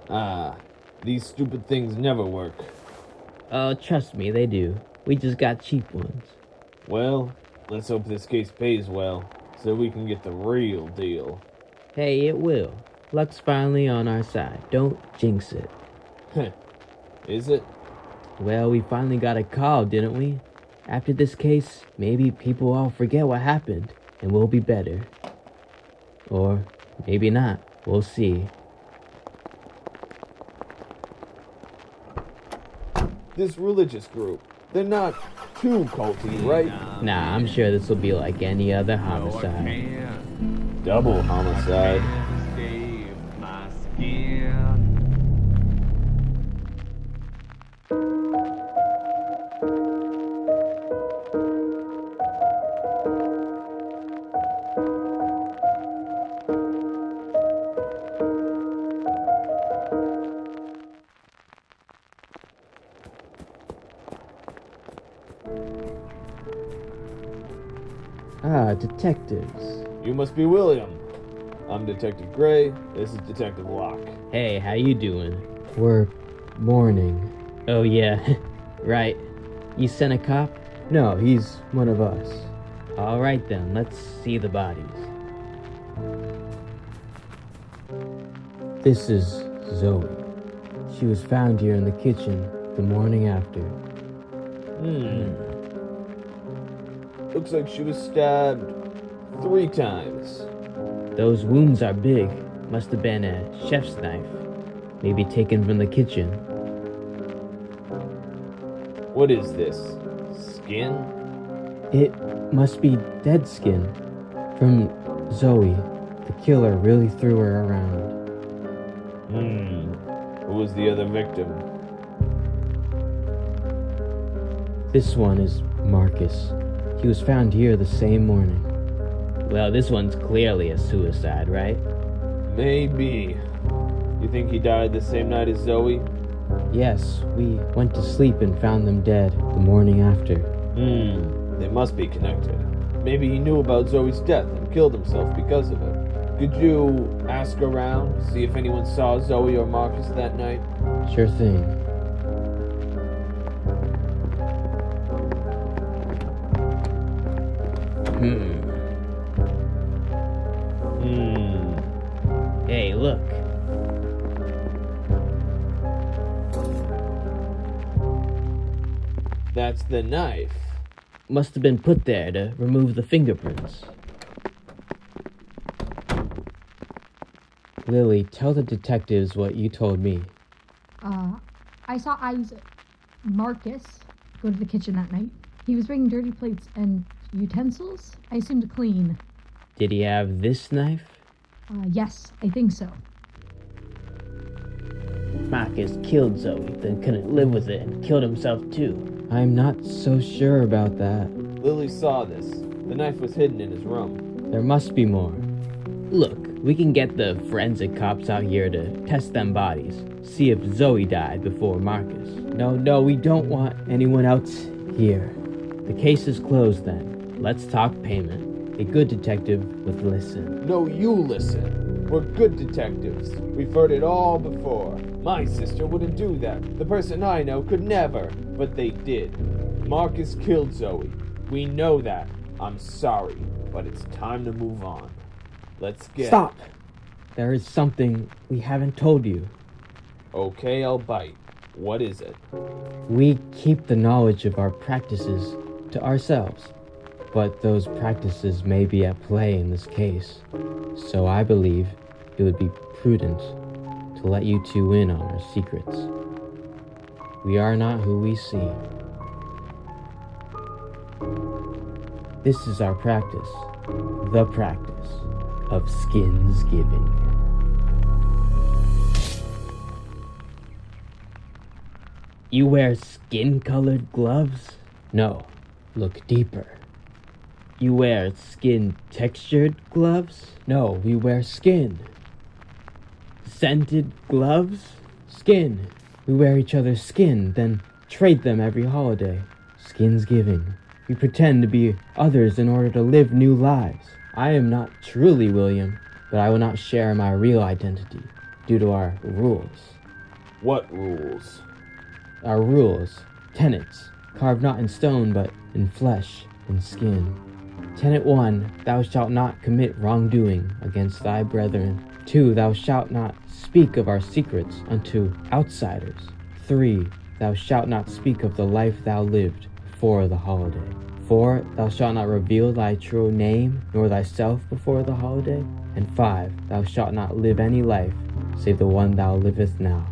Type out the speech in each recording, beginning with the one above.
Ah, these stupid things never work. Oh, trust me, they do. We just got cheap ones. Well, let's hope this case pays well, so we can get the real deal. Hey, it will. Luck's finally on our side. Don't jinx it. Is it? Well, we finally got a call, didn't we? After this case, maybe people all forget what happened, and we'll be better. Or maybe not. We'll see. This religious group, they're not too culty, right? Nah, I'm sure this will be like any other homicide. Double homicide. Ah, detectives. You must be William. I'm Detective Gray. This is Detective Locke. Hey, how you doing? We're mourning. Oh yeah, right. You sent a cop? No, he's one of us. All right then, let's see the bodies. This is Zoe. She was found here in the kitchen the morning after. Looks like she was stabbed 3 times. Those wounds are big. Must have been a chef's knife. Maybe taken from the kitchen. What is this? Skin? It must be dead skin. From Zoe. The killer really threw her around. Who was the other victim? This one is Marcus. He was found here the same morning. Well, this one's clearly a suicide, right? Maybe. You think he died the same night as Zoe? Yes, we went to sleep and found them dead the morning after. They must be connected. Maybe he knew about Zoe's death and killed himself because of it. Could you ask around, see if anyone saw Zoe or Marcus that night? Sure thing. Hey, look. That's the knife. Must have been put there to remove the fingerprints. Lily, tell the detectives what you told me. I saw Marcus go to the kitchen that night. He was bringing dirty plates and utensils, I assume to clean. Did he have this knife? Yes, I think so. Marcus killed Zoe, then couldn't live with it and killed himself too. I'm not so sure about that. Lily saw this. The knife was hidden in his room. There must be more. Look, we can get the forensic cops out here to test them bodies. See if Zoe died before Marcus. No, we don't want anyone else here. The case is closed then. Let's talk payment. A good detective would listen. No, you listen. We're good detectives. We've heard it all before. My sister wouldn't do that. The person I know could never. But they did. Marcus killed Zoe. We know that. I'm sorry, but it's time to move on. Let's get... Stop! There is something we haven't told you. Okay, I'll bite. What is it? We keep the knowledge of our practices to ourselves. But those practices may be at play in this case. So I believe it would be prudent to let you two in on our secrets. We are not who we seem. This is our practice. The practice of Skinsgiving. You wear skin-colored gloves? No, look deeper. You wear skin-textured gloves? No, we wear skin. Scented gloves? Skin. We wear each other's skin, then trade them every holiday. Skinsgiving. We pretend to be others in order to live new lives. I am not truly William, but I will not share my real identity. due to our rules. What rules? Our rules, tenets, carved not in stone but in flesh and skin. Tenet 1, thou shalt not commit wrongdoing against thy brethren. 2, thou shalt not speak of our secrets unto outsiders. 3, thou shalt not speak of the life thou lived before the holiday. 4, thou shalt not reveal thy true name nor thyself before the holiday. And 5, thou shalt not live any life save the one thou livest now.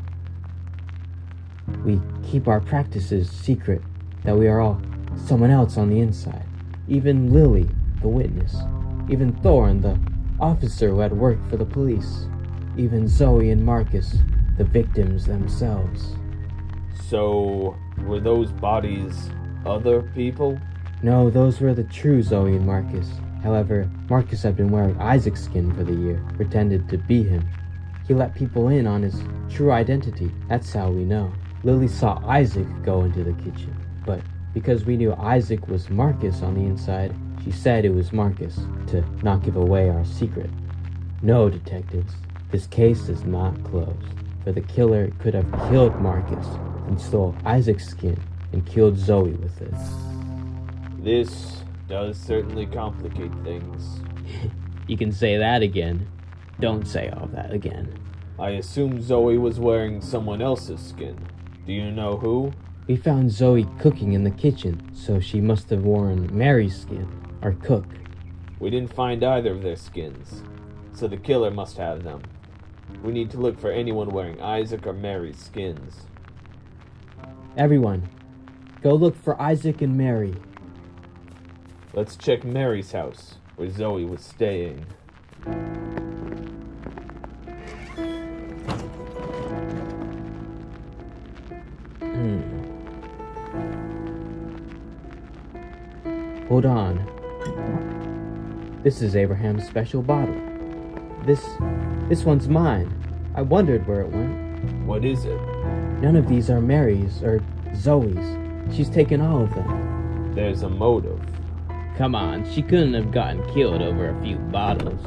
We keep our practices secret, that we are all someone else on the inside. Even Lily, the witness. Even Thorn, the officer who had worked for the police. Even Zoe and Marcus, the victims themselves. So, were those bodies other people? No, those were the true Zoe and Marcus. However, Marcus had been wearing Isaac's skin for the year, pretended to be him. He let people in on his true identity. That's how we know. Lily saw Isaac go into the kitchen, but because we knew Isaac was Marcus on the inside, she said it was Marcus, to not give away our secret. No, detectives, this case is not closed, for the killer could have killed Marcus and stole Isaac's skin and killed Zoe with it. This does certainly complicate things. You can say that again. Don't say all that again. I assume Zoe was wearing someone else's skin. Do you know who? We found Zoe cooking in the kitchen, so she must have worn Mary's skin, our cook. We didn't find either of their skins, so the killer must have them. We need to look for anyone wearing Isaac or Mary's skins. Everyone, go look for Isaac and Mary. Let's check Mary's house, where Zoe was staying. Hold on. This is Abraham's special bottle. This one's mine. I wondered where it went. What is it? None of these are Mary's or Zoe's. She's taken all of them. There's a motive. Come on, she couldn't have gotten killed over a few bottles.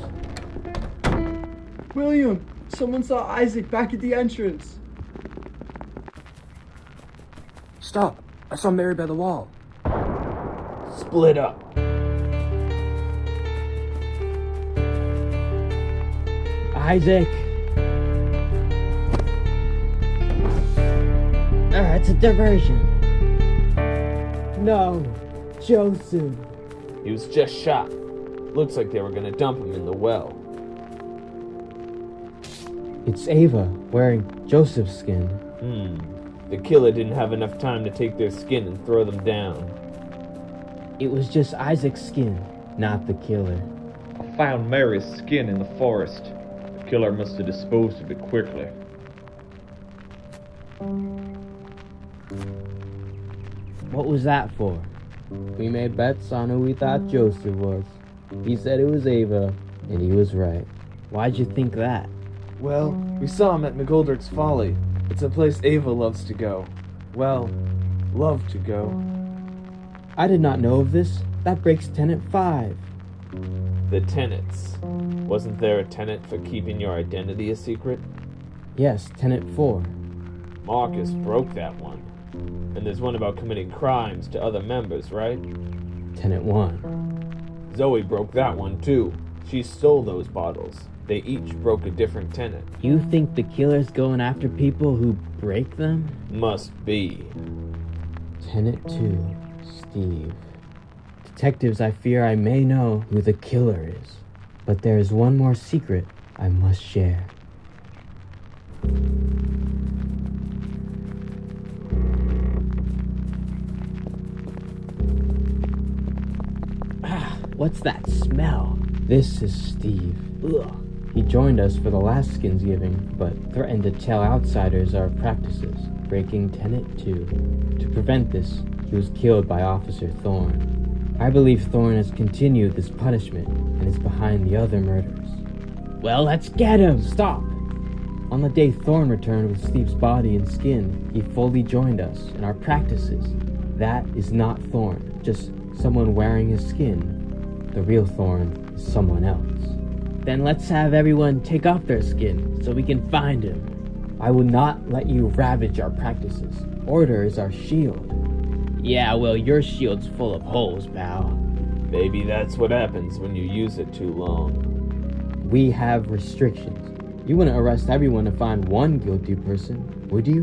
William, someone saw Isaac back at the entrance. Stop! I saw Mary by the wall. Split up. Isaac! It's a diversion. No, Joseph. He was just shot. Looks like they were gonna dump him in the well. It's Ava, wearing Joseph's skin. The killer didn't have enough time to take their skin and throw them down. It was just Isaac's skin, not the killer. I found Mary's skin in the forest. The killer must have disposed of it quickly. What was that for? We made bets on who we thought Joseph was. He said it was Ava, and he was right. Why'd you think that? Well, we saw him at McGoldrick's Folly. It's a place Ava loves to go. Well, love to go. I did not know of this. That breaks Tenet 5. The tenets. Wasn't there a tenet for keeping your identity a secret? Yes, Tenet 4. Marcus broke that one. And there's one about committing crimes to other members, right? Tenet 1. Zoe broke that one too. She stole those bottles. They each broke a different tenet. You think the killer's going after people who break them? Must be. Tenet 2. Steve. Detectives, I fear I may know who the killer is. But there is one more secret I must share. What's that smell? This is Steve. Ugh. He joined us for the last Skinsgiving, but threatened to tell outsiders our practices, breaking Tenet 2. To prevent this, he was killed by Officer Thorne. I believe Thorne has continued this punishment and is behind the other murders. Well, let's get him! Stop! On the day Thorne returned with Steve's body and skin, he fully joined us in our practices. That is not Thorne, just someone wearing his skin. The real Thorne is someone else. Then let's have everyone take off their skin so we can find him. I will not let you ravage our practices. Order is our shield. Yeah, well, your shield's full of holes, pal. Maybe that's what happens when you use it too long. We have restrictions. You wouldn't arrest everyone to find one guilty person, would you?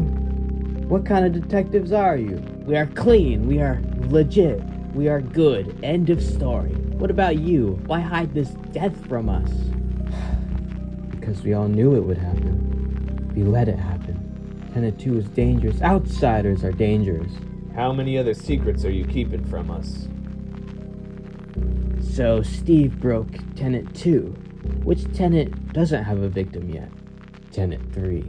What kind of detectives are you? We are clean. We are legit. We are good. End of story. What about you? Why hide this death from us? Because we all knew it would happen. We let it happen. Tenet 2 is dangerous. Outsiders are dangerous. How many other secrets are you keeping from us? So Steve broke Tenet 2. Which Tenet doesn't have a victim yet? Tenet 3.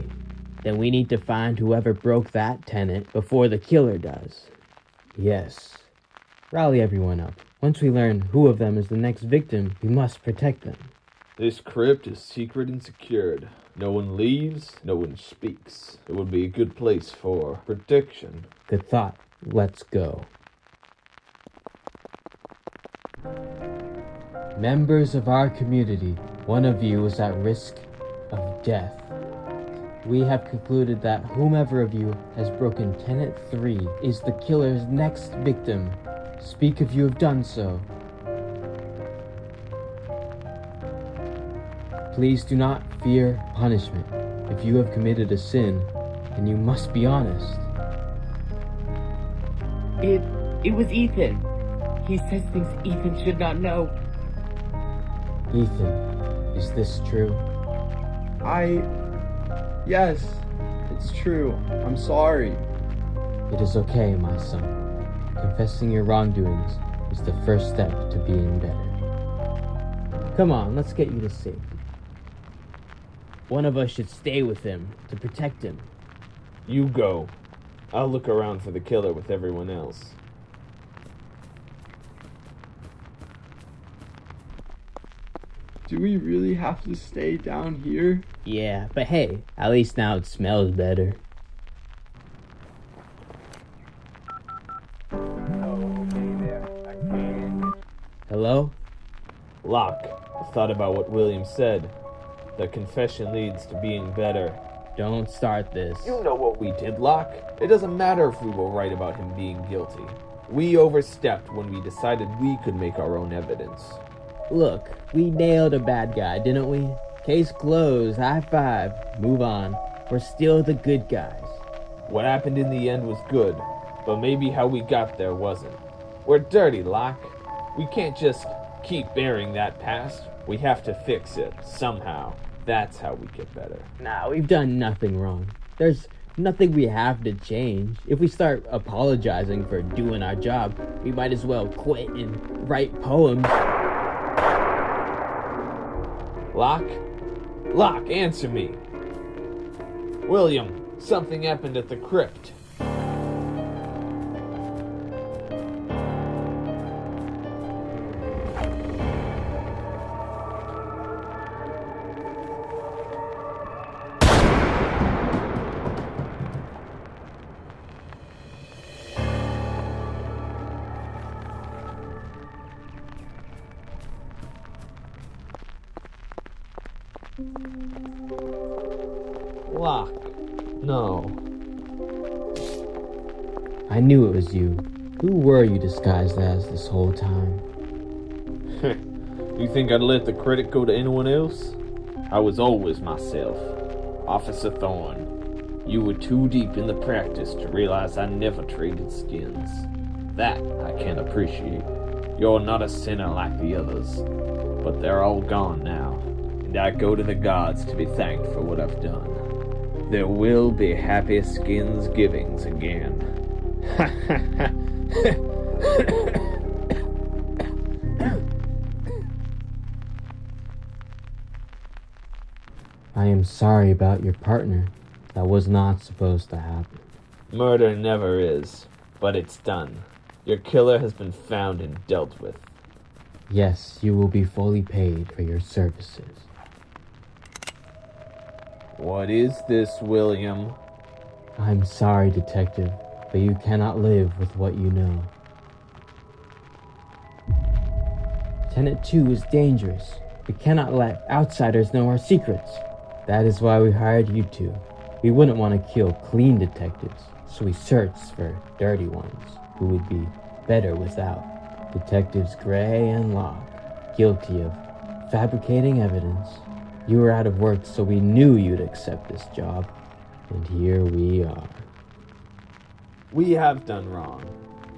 Then we need to find whoever broke that Tenet before the killer does. Yes. Rally everyone up. Once we learn who of them is the next victim, we must protect them. This crypt is secret and secured. No one leaves, no one speaks. It would be a good place for protection. Good thought. Let's go. Members of our community, one of you is at risk of death. We have concluded that whomever of you has broken Tenet 3 is the killer's next victim. Speak if you have done so. Please do not fear punishment. If you have committed a sin, then you must be honest. It was Ethan. He says things Ethan should not know. Ethan, is this true? Yes, it's true. I'm sorry. It is okay, my son. Confessing your wrongdoings is the first step to being better. Come on, let's get you to safety. One of us should stay with him to protect him. You go. I'll look around for the killer with everyone else. Do we really have to stay down here? Yeah, but hey, at least now it smells better. Hello? Locke, I've thought about what William said. The confession leads to being better. Don't start this. You know what we did, Locke. It doesn't matter if we were right about him being guilty. We overstepped when we decided we could make our own evidence. Look, we nailed a bad guy, didn't we? Case closed, high five, move on. We're still the good guys. What happened in the end was good, but maybe how we got there wasn't. We're dirty, Locke. We can't just keep bearing that past. We have to fix it, somehow. That's how we get better. Nah, we've done nothing wrong. There's nothing we have to change. If we start apologizing for doing our job, we might as well quit and write poems. Locke? Locke, answer me. William, something happened at the crypt. Locke. No. I knew it was you. Who were you disguised as this whole time? You think I'd let the credit go to anyone else? I was always myself. Officer Thorne, you were too deep in the practice to realize I never traded skins. That I can appreciate. You're not a sinner like the others, but they're all gone now, and I go to the gods to be thanked for what I've done. There will be happy Skinsgivings again. I am sorry about your partner. That was not supposed to happen. Murder never is, but it's done. Your killer has been found and dealt with. Yes, you will be fully paid for your services. What is this, William? I'm sorry, Detective, but you cannot live with what you know. Tenet 2 is dangerous. We cannot let outsiders know our secrets. That is why we hired you two. We wouldn't want to kill clean detectives, so we searched for dirty ones who would be better without. Detectives Gray and Locke, guilty of fabricating evidence. You were out of work, so we knew you'd accept this job. And here we are. We have done wrong.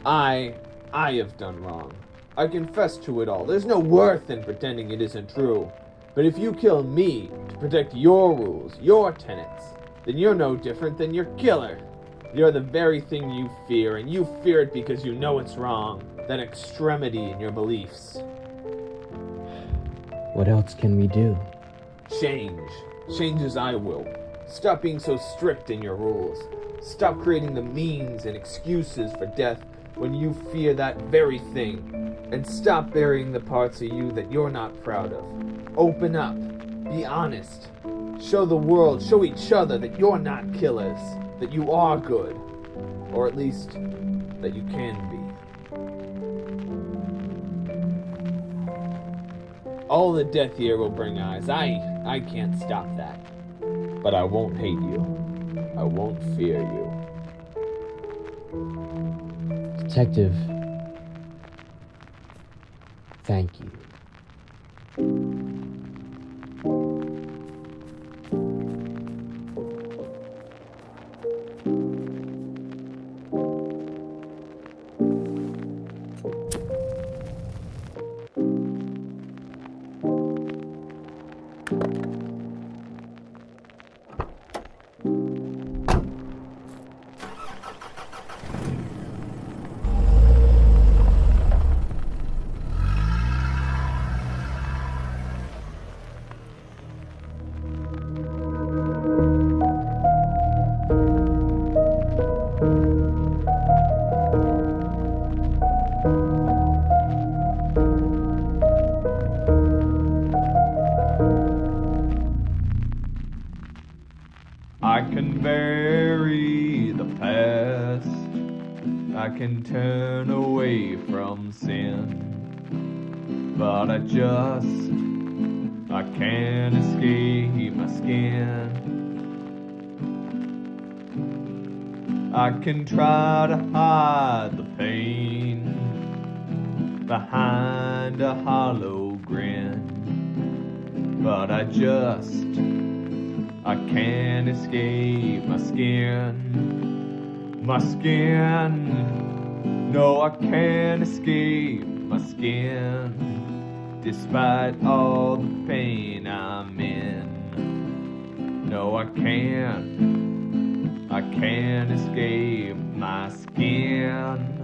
I have done wrong. I confess to it all. There's no worth in pretending it isn't true. But if you kill me to protect your rules, your tenets, then you're no different than your killer. You're the very thing you fear, and you fear it because you know it's wrong. That extremity in your beliefs. What else can we do? Change. Change as I will. Stop being so strict in your rules. Stop creating the means and excuses for death when you fear that very thing. And stop burying the parts of you that you're not proud of. Open up. Be honest. Show the world, show each other that you're not killers. That you are good. Or at least, that you can be. All the death here will bring eyes. I can't stop that. But I won't hate you. I won't fear you. Detective, thank you. I can bury the past. I can turn away from sin. But I can't escape my skin. I can try to hide the pain behind a hollow grin. But I can't escape my skin. My skin. No, I can't escape my skin. Despite all the pain I'm in. No, I can't escape my skin.